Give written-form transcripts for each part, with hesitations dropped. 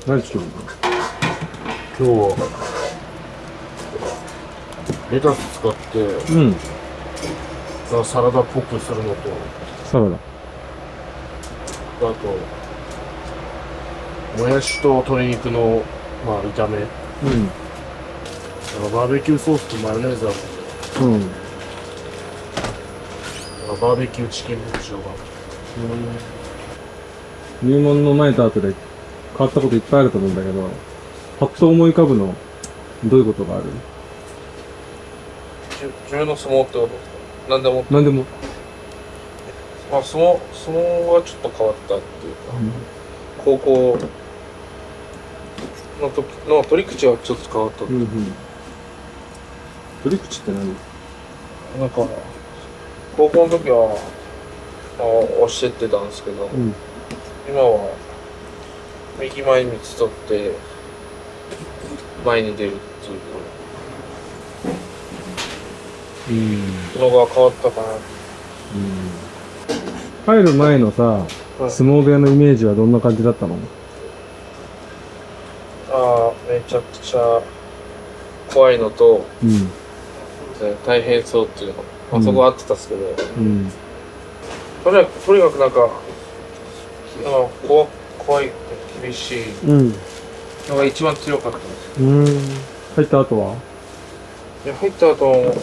何作るの？今日はレタス使ってうん。サラダっぽくするのと、サラダ。あともやしと鶏肉の炒め、うん。バーベキューソースとマヨネーズあるんで、うん。バーベキューチキンにしようかな。入門の前と後で変わったこといっぱいあると思うんだけど、パッと思い浮かぶの、どういうことがある？自分の相撲ってことですか？何でも。何でも。相撲はちょっと変わったっていうか、高校の時の取り口はちょっと変わった。うんうん。取り口って何？なんか高校の時は押してってたんですけど、うん。今は右前に取って前に出るっていうのが変わったかな。入る前のさ、相撲部屋のイメージはどんな感じだったの？めちゃくちゃ怖いのと、うん。大変そうっていうの、そこは合ってたんですけど、うん。とにかくなんか怖い、厳しいのが一番強かったんです。入った後は？いや、入った後も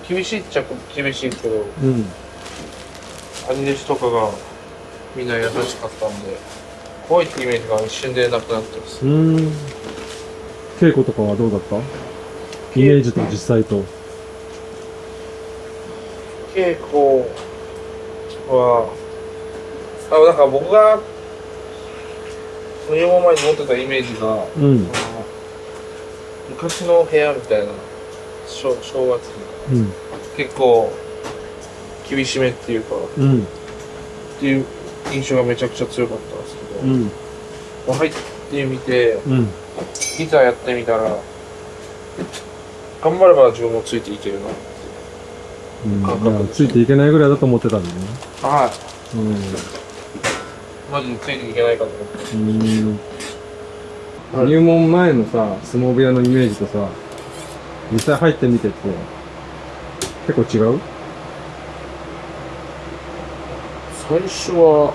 厳しいっちゃ厳しいけど、兄弟子とかがみんな優しかったんで、怖いってイメージが一瞬でなくなってます。稽古とかはどうだった？イメージと実際と。稽古は、なんか僕が入門前に持ってたイメージが、昔の部屋みたいな、正月に、結構厳しめっていうか、っていう印象がめちゃくちゃ強かったんですけど、入ってみて、いざやってみたら、頑張れば自分もついていけるなっていう感覚で。ついていけないぐらいだと思ってたんだよね。はい。マジでついていけないかと思って。入門前のさ、相撲部屋のイメージとさ、実際入ってみてって、結構違う？最初は、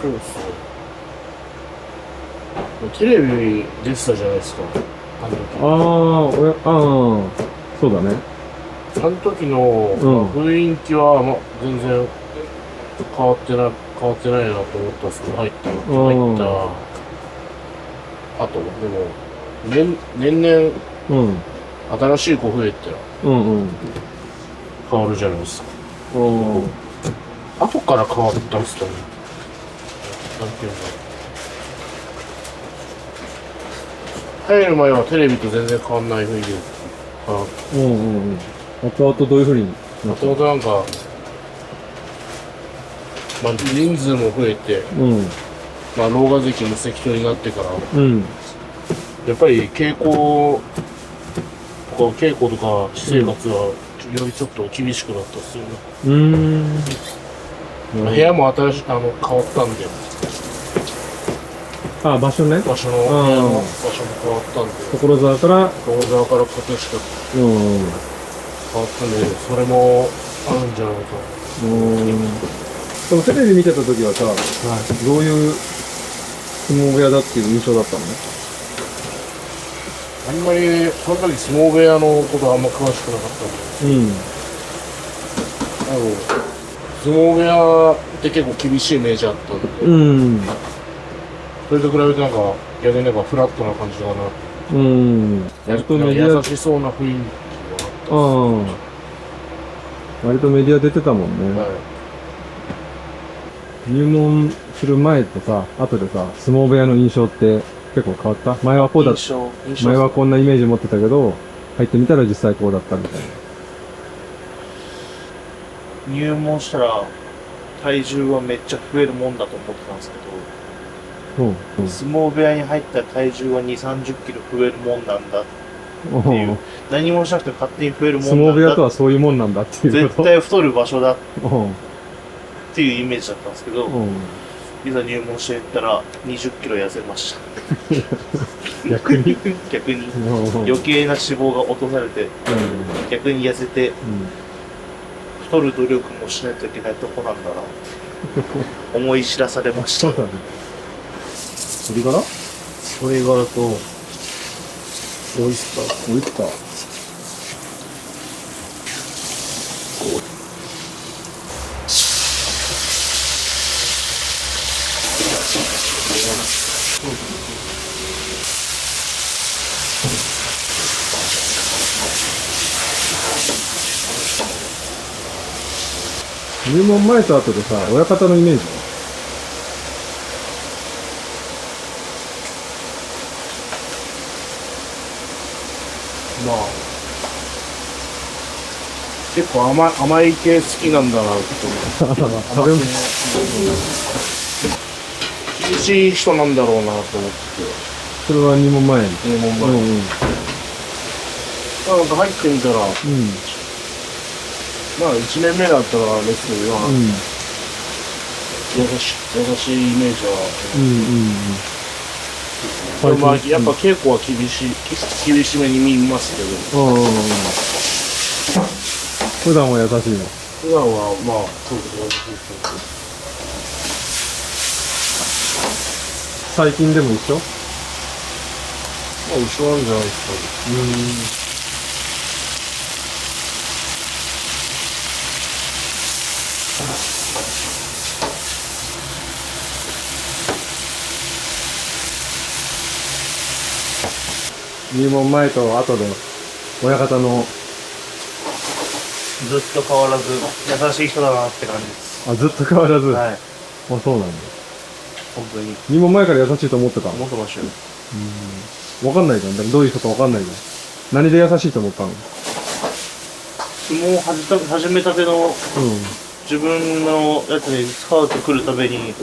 そうですね。テレビ出てたじゃないですか、あの時。そうだね。あの時の、雰囲気は、全然変わってないなと思ったんですけど、入った後でも、年々、新しい子増えて変わるじゃないですか。後から変わったんですかね。なんていうの。入る前はテレビと全然変わんない雰囲気で後々どういう風になった？後々なんか、人数も増えて、狼雅関も関取になってから、やっぱり稽古とか私生活はよりちょっと厳しくなったっすよね。部屋も変わったんで。場所ね。部屋の場所も変わったんで。所沢から葛飾変わったんで、それもあるんじゃないか。でもテレビ見てた時はさ、どういう相撲部屋だっていう印象だったの？あんまりその時相撲部屋のことはあんま詳しくなかったんで。相撲部屋って結構厳しいイメージあったんで。それと比べてなんか逆にフラットな感じかな。優しそうな雰囲気があった。割とメディア出てたもんね。入門する前とさ、後でさ、相撲部屋の印象って結構変わった？前はこんなイメージ持ってたけど、入ってみたら実際こうだったみたいな。入門したら体重はめっちゃ増えるもんだと思ってたんですけど、相撲部屋に入ったら体重は2、30キロ増えるもんなんだっていう、何もしなくて勝手に増えるもんなんだ。相撲部屋とはそういうもんなんだっていうこと。絶対太る場所だっていうイメージだったんですけど、いざ入門していったら20キロ痩せました。逆に逆に余計な脂肪が落とされて、逆に痩せて、太る努力もしないといけないとこなんだな思い知らされました。鶏ガラ？鶏ガラとオイスター。オイスター。入門前と後でさ、親方のイメージは？まあ、結構甘い系好きなんだなって思う。食べ物厳しい人なんだろうなと思って。それは入門前に。入門前に。なんか入ってみたら、まあ1年目だったらですけど、優しいイメージは。まあやっぱ稽古は厳しめに見ますけど。普段は優しいの？普段はまあそうですね。最近でも一緒？まあ一緒なんじゃないですか。入門前と後で親方のずっと変わらず優しい人だなって感じです。ずっと変わらず。はい。あ、そうなんだ。本当に。入門前から優しいと思ってた？思ってましたよ。わかんないじゃん。でもどういう人かわかんないじゃん。何で優しいと思ったの？相撲を始めたての、自分のやつにスカウト来るために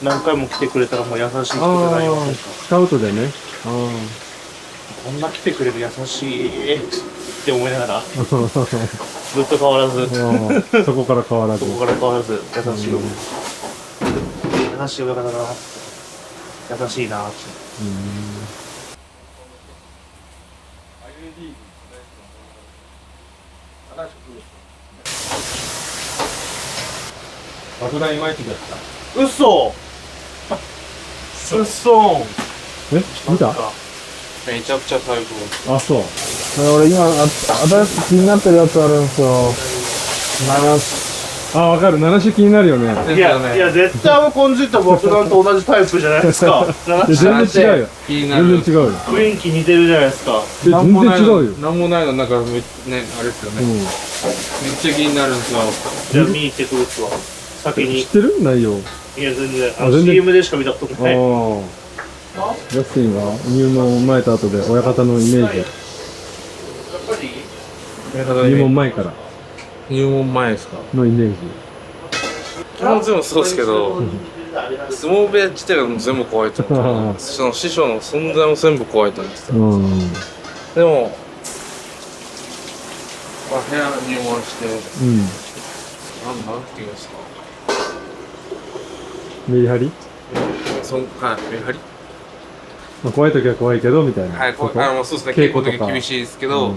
何回も来てくれたらもう優しい人じゃないわけか。スカウトでね。こんな来てくれる優しいって思いながらずっと変わらずそこから変わらず優しいよ、優しい親方だな、優しいなって。爆弾いまいちだった。うっそ見た？めちゃくちゃ最高。あ、そう。俺今、新しく気になってるやつあるんですよ。わかる。七種気になるよね。いや、絶対俺コンジット爆弾と同じタイプじゃないですか。全然違うよ。全然違うよ。雰囲気似てるじゃないですか。全然違うよ。なんもないの、なんかあれですよね。めっちゃ気になるんですよ。じゃあ見に行ってくるっすわ。先に。知ってる？内容。いや、全然。CM でしか見たことない。ジャスティンは入門前と後で親方のイメージ。入門前から入門前ですかのイメージ。基本全部そうですけど、相撲部屋自体がもう全部壊れちゃった。その師匠の存在も全部壊れたんですよ。でも、まあ、部屋入門して、なんていうんですか。メリハリ？はい、メリハリ？怖い時は怖いけどみたいな。はい、そうですね。稽古の時厳しいですけど、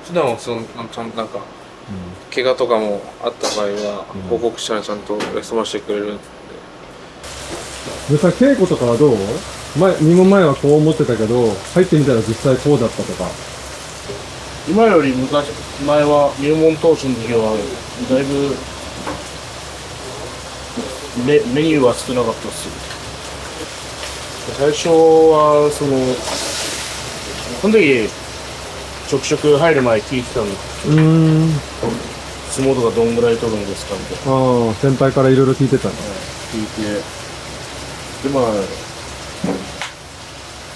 普段はちゃんとなんか、怪我とかもあった場合は報告したらちゃんと休ませてくれるんで。でさ、稽古とかはどう？入門前はこう思ってたけど、入ってみたら実際こうだったとか。今より前は入門当初の時はだいぶメニューは少なかったですよ。最初はその時ちょくちょく入る前聞いてたんです。相撲とかどんぐらい取るんですかみたいな。先輩からいろいろ聞いてたんだ。聞いて、でまあ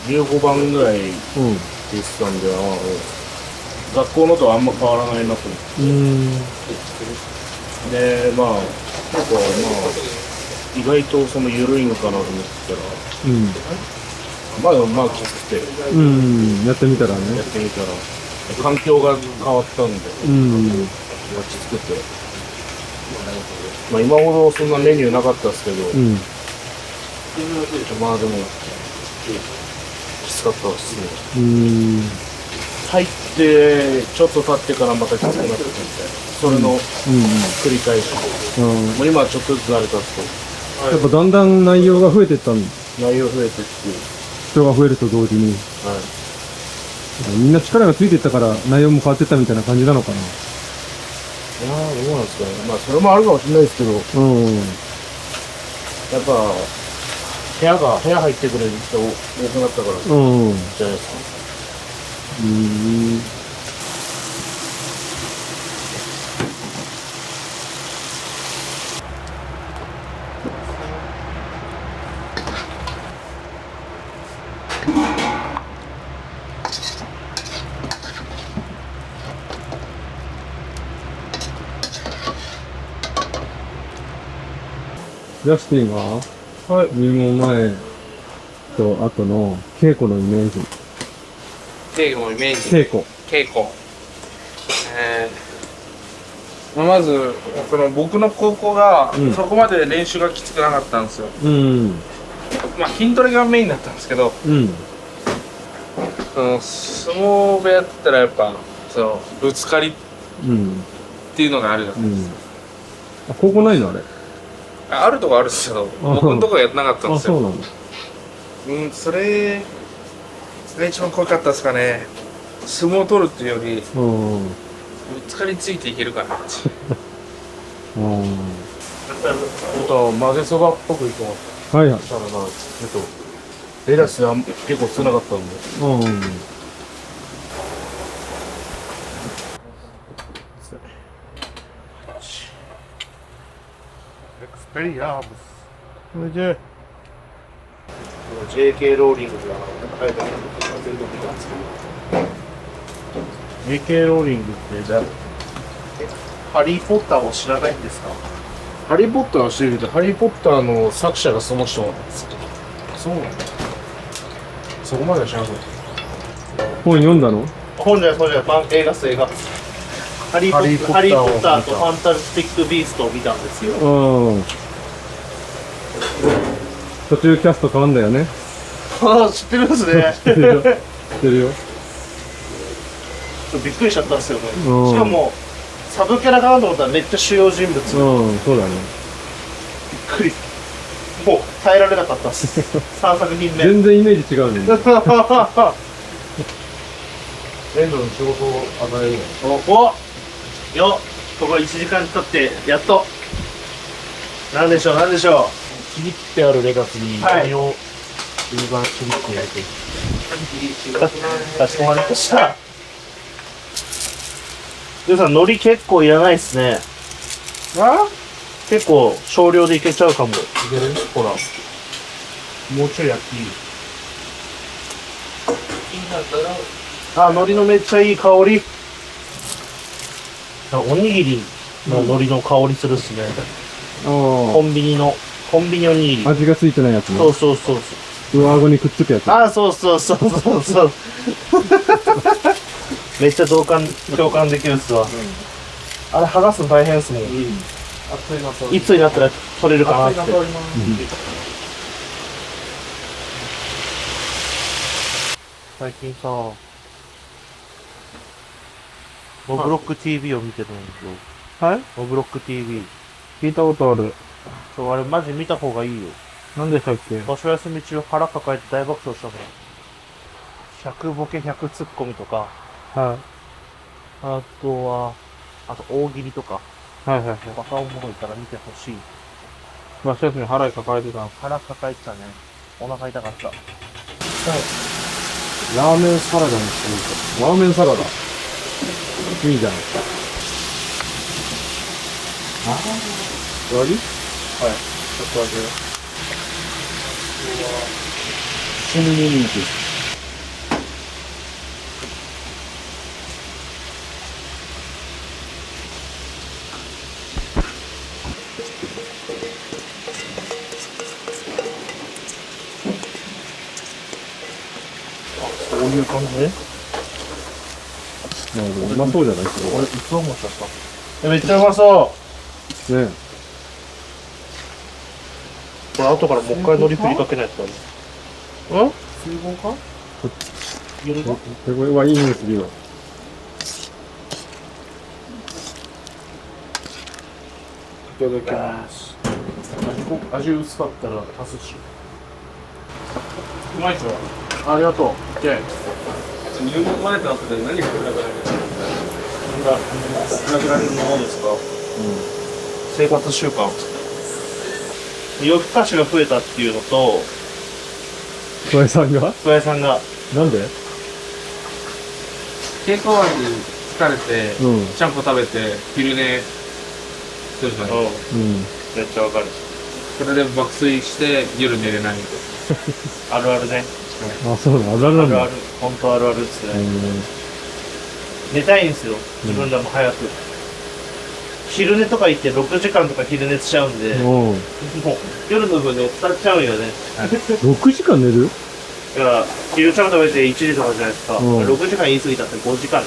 15番ぐらい聞いてたんで、学校のとはあんま変わらないなと思って。でまあ結構意外と緩いのかなと思ってたら、まあきつくて、やってみたら環境が変わったんで、きつくて、まあ今ほどそんなメニューなかったですけど、まあでも、きつかったですね。入ってちょっと経ってからまたきつくなってきて、それの繰り返し。もう今ちょっとずつ慣れたんですけど、やっぱだんだん内容が増えてったん内容増えてっていう。人が増えると同時に。はい。みんな力がついてったから内容も変わってったみたいな感じなのかな。いやー、どうなんですかね。まあそれもあるかもしれないですけど、やっぱ、部屋入ってくれる人多くなったから、じゃないですか。ジャスティンは、入門前と後の稽古のイメージ。稽古のイメージ。稽古。まず、僕の高校が、そこまで練習がきつくなかったんですよ。まあ筋トレがメインだったんですけど、相撲部屋って言ったらやっぱ、ぶつかりっていうのがあるじゃないですか。高校ないのあれ。あるとこあるんですけど、僕のとこはやってなかったんですよ。そうなんだ。それが一番怖かったですかね。相撲を取るっていうより、ぶつかりついていけるかなって。もっと混ぜそばっぽくいこう。はいはい。したらな、ちょっと、レタスが結構少なかったんで。それで、JK ローリングが書いてあるのと全部見たんですけど、JK ローリングってじゃあ、ハリー・ポッターを知らないんですか？ハリー・ポッターは知ってるけど、ハリー・ポッターの作者がその人なんですよ。そうなんだ。そこまでは知らなかった。本読んだの？本じゃない、映画っす、映画。ハリー・ポッターとファンタスティック・ビーストを見たんですよ。途中キャスト変わんだよね。ああ、知ってるんですね。知ってるよ。知ってるよ。びっくりしちゃったんですよね。しかも、サブキャラかなと思ったらめっちゃ主要人物。そうだね。びっくり。もう耐えられなかったです。3作品目。全然イメージ違うね。遠藤の仕事を与えるよここ1時間経ってやっとなんでしょう切り切ってあるレタスに何を切り切って焼いていく。かしこまりました。りょうさん海苔結構いらないっすね。結構少量でいけちゃうかも。いける？ほらもうちょい焼きいい海苔のめっちゃいい香り。おにぎりの海苔の香りするっすね。コンビニおにぎり。味がついてないやつね。そう。上顎にくっつくやつ。そう。めっちゃ共感できるっすわ。あれ剥がすの大変っすもん。いつになったら取れるかなって。最近さ、モブロック TV を見てるんですよ。はい？モブロック TV。聞いたことある。あれマジ見た方がいいよ。なんでしたっけ？場所休み中腹抱えて大爆笑したから。100ボケ100ツッコミとか。はい。あと大喜利とか。バカおもろいから見てほしい。場所休み腹抱えてた。腹抱えてたね。お腹痛かった。ラーメンサラダにしてみた。ラーメンサラダ。いいじゃん。終わり？はい。ちょっとだけ。シミニンキ。そういう感じね。なるほど。うまそうじゃないですか。俺、いつ思っちゃった。めっちゃうまそう。ね。これ後からもう一回乗り振りかけないとダメ。水分か入れるかこれはいい匂いするよ。いただきます。味薄かったら足すし。うまいっすよ。ありがとう。じゃあ、入門前と後で何が比べられる比べられるものですか、生活習慣。夜更かしが増えたっていうのと、小江さんが桑井さんが、なんで稽古終わりに疲れて、うん。ちゃんこ食べて、昼寝するじゃない。うん。めっちゃわかる。それで爆睡して夜寝れない。あるあるね。あ、そうなの。あるあるなんだ。あるある。ほんとあるあるですね。寝たいんですよ。自分でも早く。昼寝とか行って6時間とか昼寝しちゃうんで、もう夜の分で使っちゃうんよね。6時間寝るいや、昼ちゃんこ食べて1時とかじゃないですか。うん6時間言い過ぎたって5時間。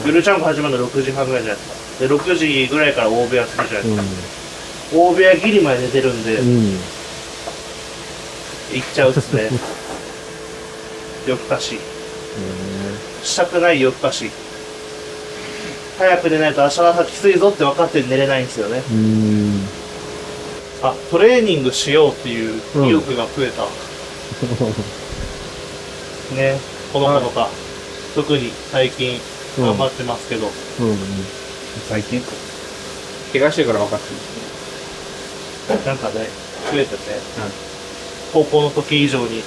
夜ちゃんこ始まるの6時半ぐらいじゃないですか。で、6時ぐらいから大部屋するじゃないですか。大部屋ギリまで寝てるんで、うん。行っちゃうっすね。夜更かし。したくない夜更かし。早く寝ないと明日の朝きついぞって分かって寝れないんですよね。あ、トレーニングしようっていう意欲が増えた。ね、子供とか、特に最近頑張ってますけど。最近怪我してから分かってる。なんかね、増えてて、高校の時以上に。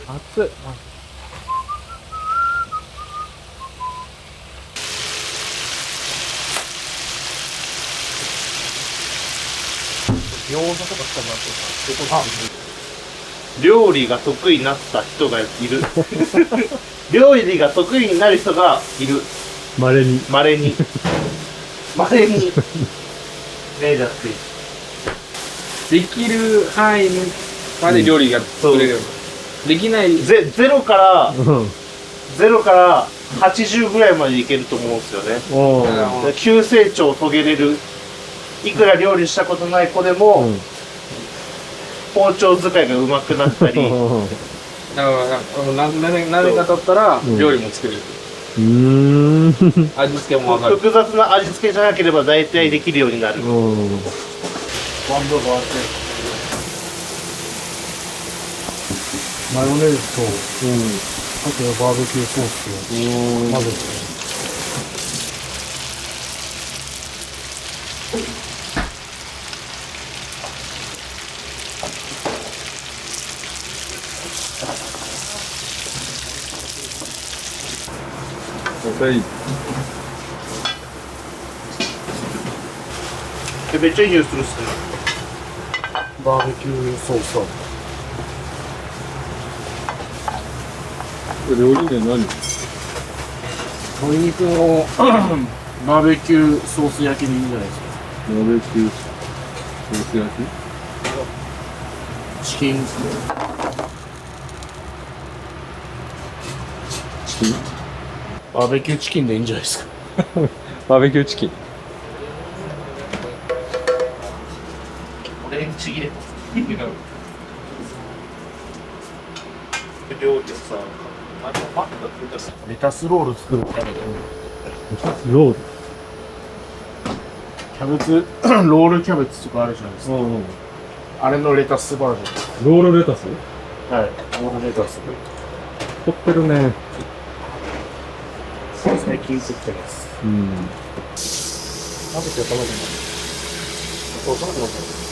熱い。餃子とかしたなって料理が得意になった人がいる。料理が得意になる人がいる。稀に。稀に。稀に。ねえ、じゃってできる範囲まで料理が作れるように。できない。ゼロから80ぐらいまでいけると思うんですよね。急成長を遂げれる。いくら料理したことない子でも、包丁使いが上手くなったり。だから何年か経ったら料理も作れる。味付けも分かる。複雑な味付けじゃなければ大体できるようになる。ワンドがあって。マヨネーズと、あとバーベキューソースを混ぜて。めっちゃいい匂いするっすね。バーベキューソースを。料理名何？鶏肉のバーベキューソース焼きでいいんじゃないですか。バーベキューソース焼チキンですね。き？チキン？バーベキューチキンでいいんじゃないですか。バーベキューチキン。俺にちぎれた。料理をさ、レタスロール作るためにロール。キャベツロールキャベツとかあるじゃないですか。あれのレタスバージョン。ロールレタス？はい、ロールレタス。凝ってるね。最近作ってます。食べて食べてます。そう食べてます。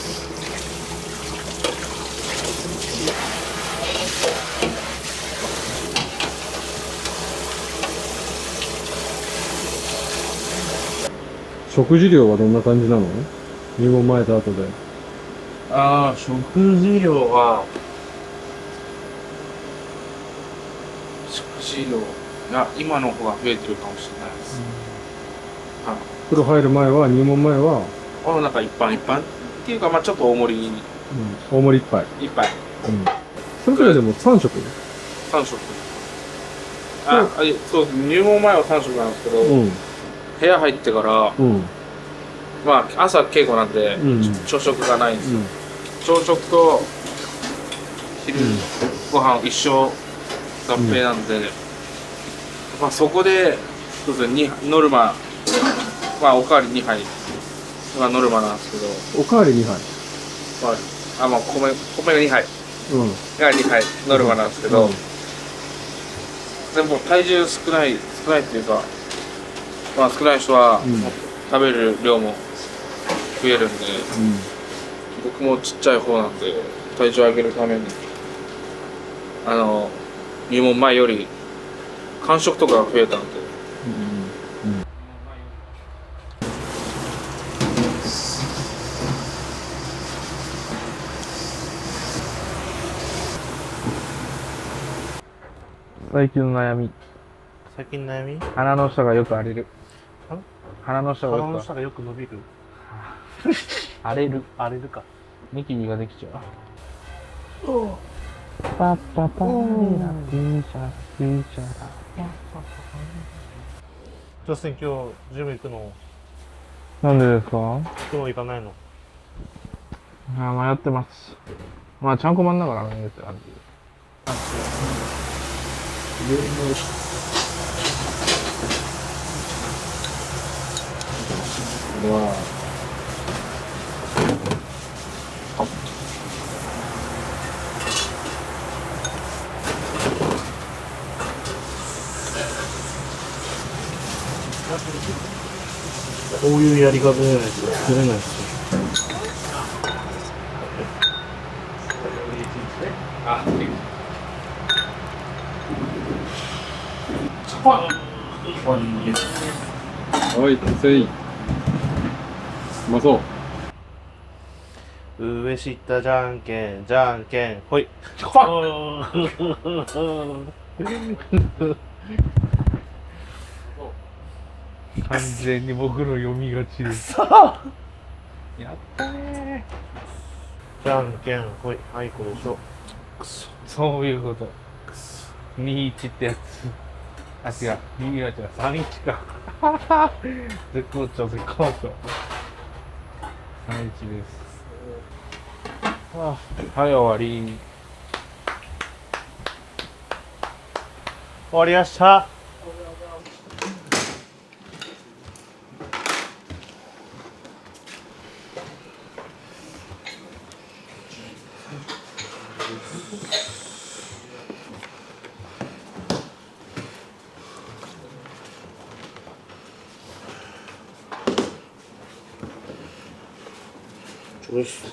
食事量はどんな感じなの？入門前と後で。食事量は、今の方が増えてるかもしれないです。風呂入る前は、入門前は、なんか一般っていうか、まあちょっと大盛り大盛り一杯。一杯。それくらいでも3食？ 3食。そうです。入門前は3食なんですけど、部屋入ってから、まあ朝稽古なんで、朝食がないんですよ。朝食と昼ご飯一生合併なんで、まあそこでそうですね、ノルマ、まあおかわり2杯がノルマなんですけど、おかわり2杯。まあ米が2杯が2杯ノルマなんですけど、でも体重少ないっていうか、まあ少ない人は食べる量も増えるんで、僕もちっちゃい方なんで体重上げるために入門前より間食とかが増えたんで、最近の悩み。最近悩み？鼻の下がよく荒れる。鼻の下がよく伸びる。荒れる。荒れるか。ニキビができちゃう。パッパパーラピーシャピーシャラ。ジャスティン今日ジム行くの？なんでですか？今日行かないの？迷ってます。まあちゃんこまんながらねって感じ。こういうやり方じゃないと作れないですよ。はい、せい。うまそう。上下じゃんけん、じゃんけん、ほい。完全に僕の読みがちです。やったねじゃんけん、ほい。はい、これでしょ。そういうこと。21ってやつ。あ、違う。2は違う。31か。絶好調。31です。はい、終わり。終わりました。よし。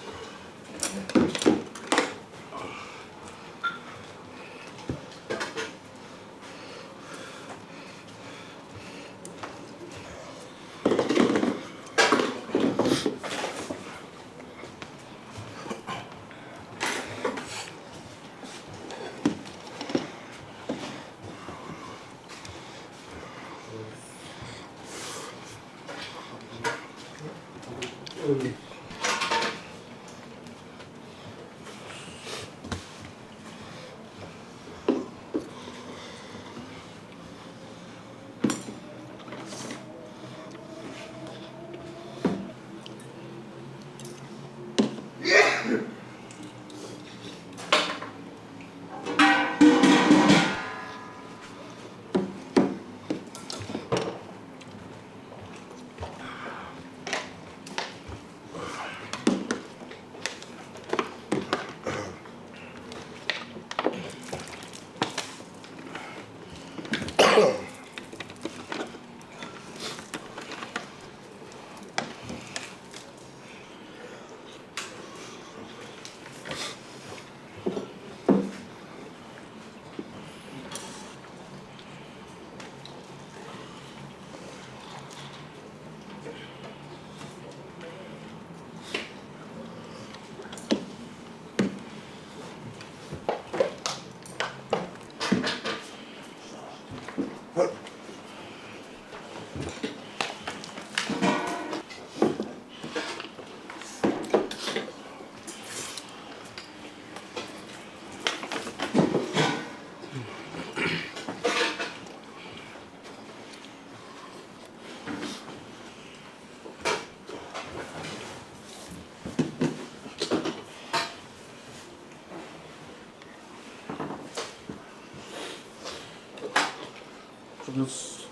です。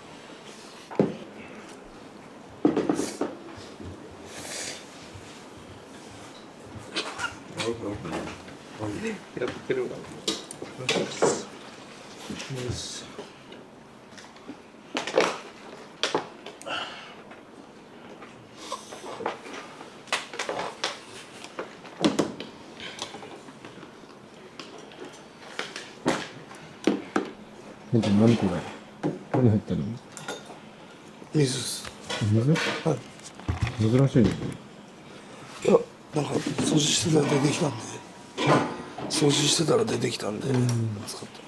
やってるわ。よし。何これ？何入ってるの？水です。水？はい。珍しいね。いや、なんか掃除してたら出てきたんで、掃除してたら出てきたんで、使った。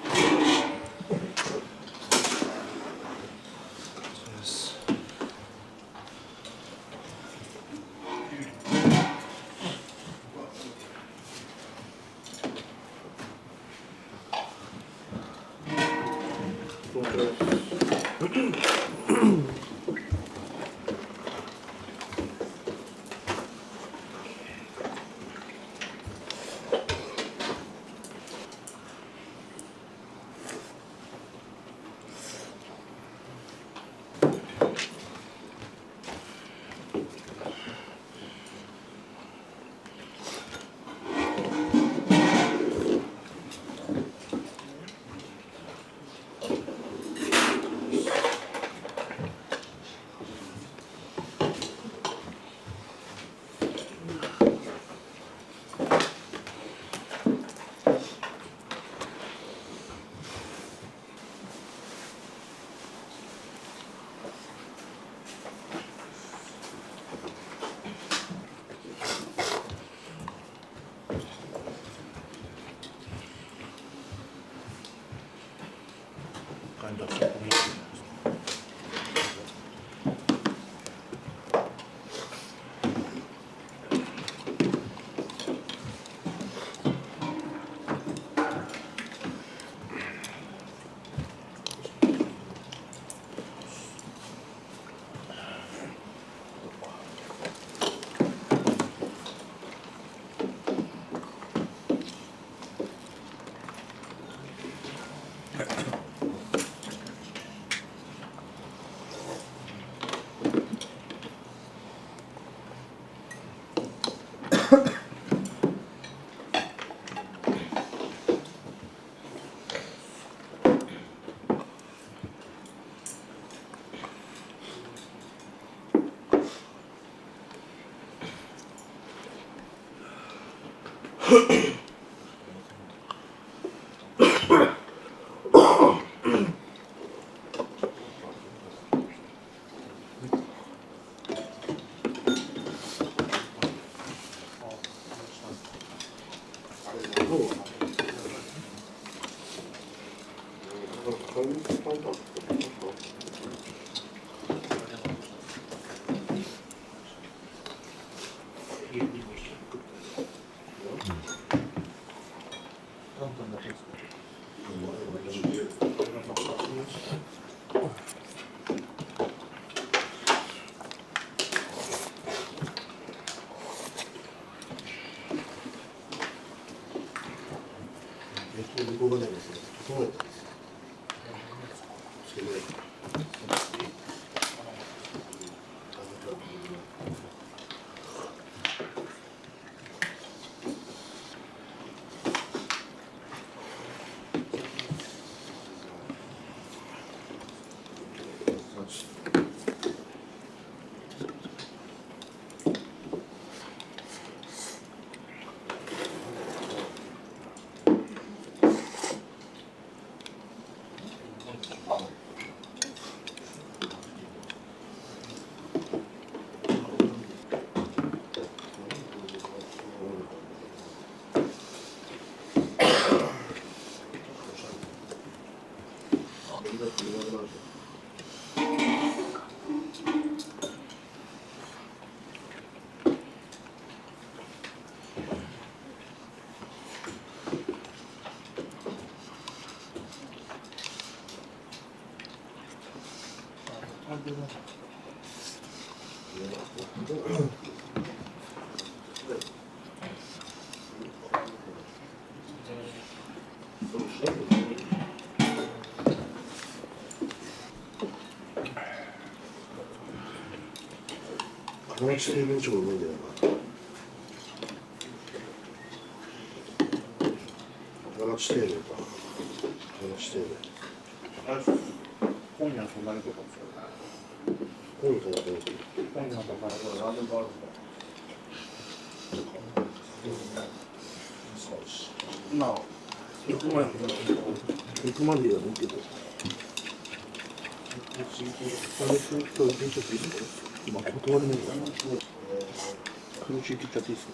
田中製麺所がうまいんだよな。田中製麺か。田中製麺。今夜そんなにとか今夜とか今夜とか何でもあるんだ。まあ行くまでやるけど。まあ断れないから。苦しい切っちゃっていいですか。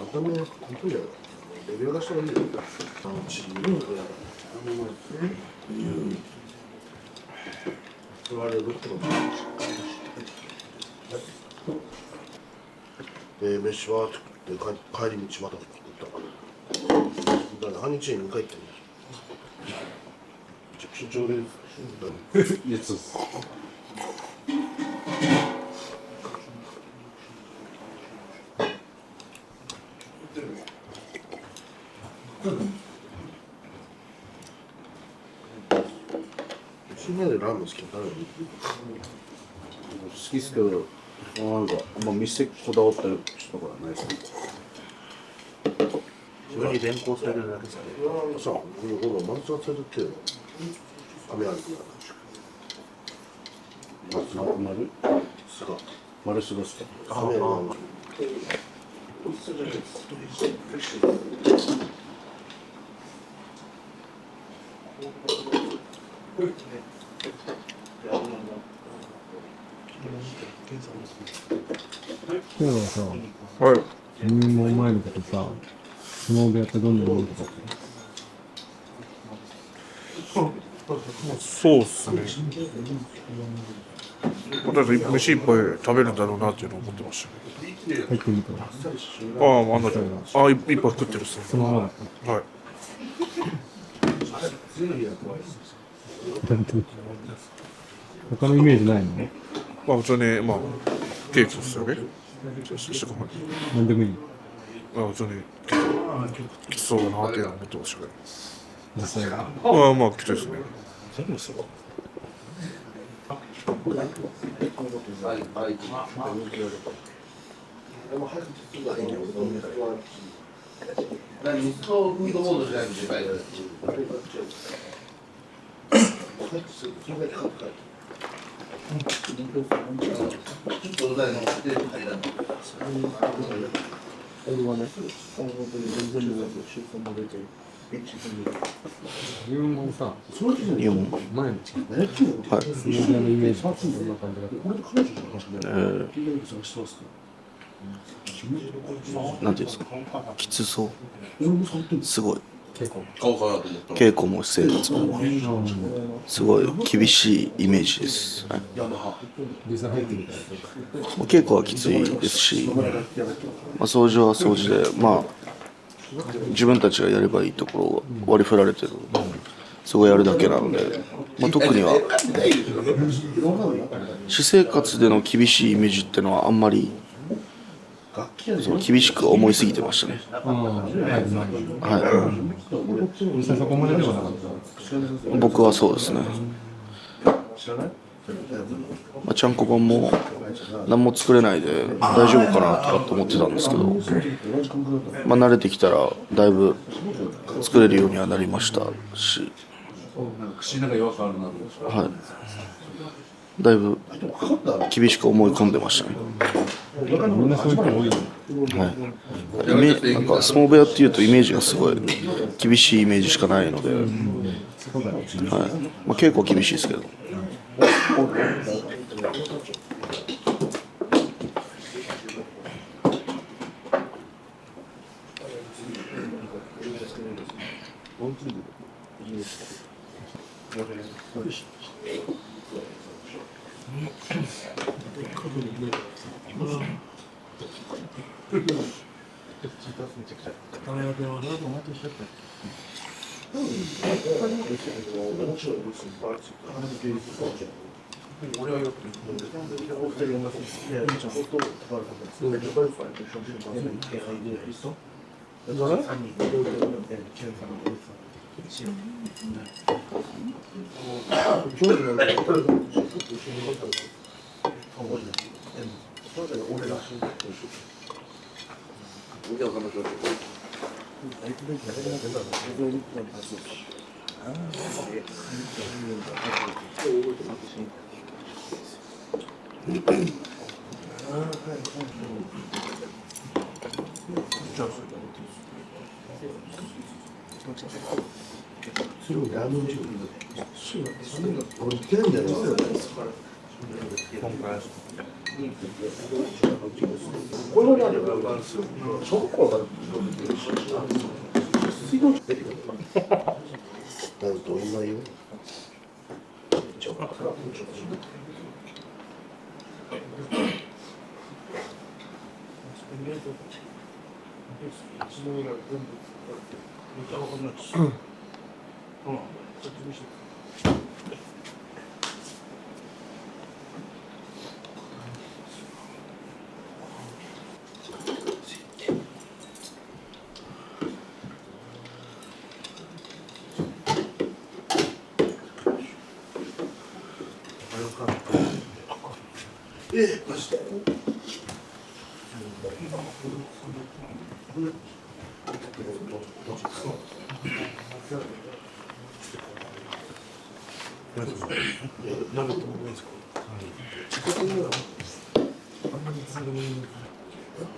簡単じゃない。レベルがしたらいいよ。チームのやそれはどこの飯は帰り道また食ったから。だから半日に2回行ってんだよ。めちゃくちゃ上手です。深夜でラーメン好きなの？好きですけど、なんかあんま店こだわったりしたことないですね。自分に連行されるだけですか。さあ、このマンツが連れてって雨あるから丸すが丸すごすか。雨ある今日はさ、はい。自分もお前のことさ、相撲部屋ってどんなものとかそうっすね。私、飯いっぱい食べるんだろうなっていうのを思ってましたね。入ってみたら、ああ、あんなじゃああ、いっぱい食ってるっすね。そのままだっはい。た。他のイメージないの？まあ、普通に、まあ、ケーキですよね。なんでもいい。まあ、普通に、きつそうだなっていうのを思ってましたけど。実際は。まあ、まあ、きついですね。自分もさ、いやもう前のはい相撲部屋のイメージどんな感じだった？なんていうんですか、きつそう、すごい結構。稽古も生活もすごい厳しいイメージです、はい、実際入ってみたら稽古はきついですし、掃除は掃除で、自分たちがやればいいところを割り振られてる、そこやるだけなので、特には私生活での厳しいイメージっていうのはあんまりその厳しく思いすぎてましたね。実際そこまでではなかった。僕はそうですね。ちゃんこパンも何も作れないで大丈夫かなとかと思ってたんですけど、慣れてきたらだいぶ作れるようにはなりましたし、だいぶ厳しく思い込んでましたね。みんなそういう人多いよ。なんか相撲部屋っていうとイメージがすごい厳しいイメージしかないので、稽古は厳しいですけど。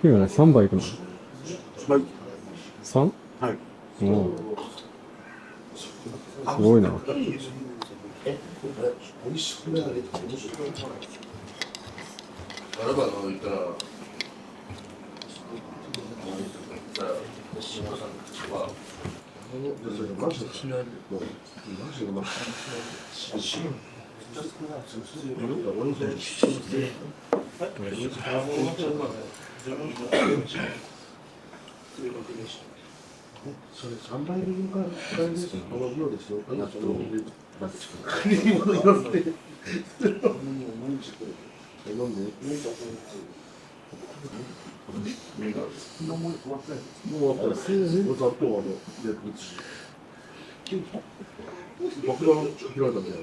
今ね、3杯いくの？はい。 3？ はい。おー、すごいな。それ3倍分か同じようですよ。納豆を入れる。爆弾開いたみたいな。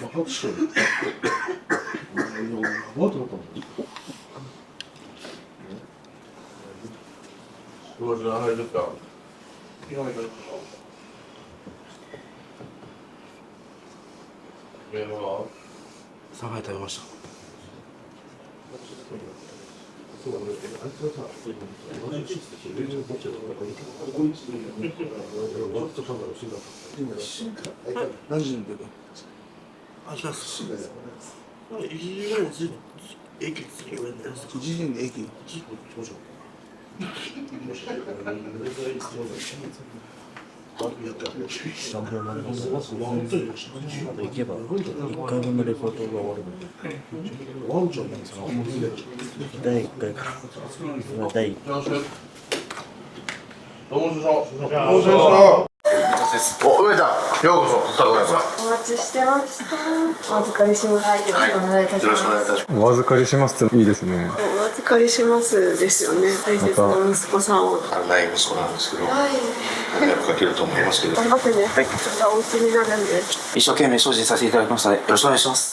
爆発したよ。怖くなったもん。どうしよう、入るか。3杯食べました。何時に出る？あ、じゃあ、1時に駅。行けば1回分のレポートが終わるので、第1回から第1回。お、梅ちゃん、ようこそ、スタートです。お待ちしてました。お預かりします。よろしくお願いいたします。お預かりしますっていいですね。お待預かりしますですよね、大切な息子さんを。ない息子なんですけど、迷惑かけると思いますけど。頑張ってね。はい。お家になるんで。一生懸命精進させていただきましたので、よろしくお願いします。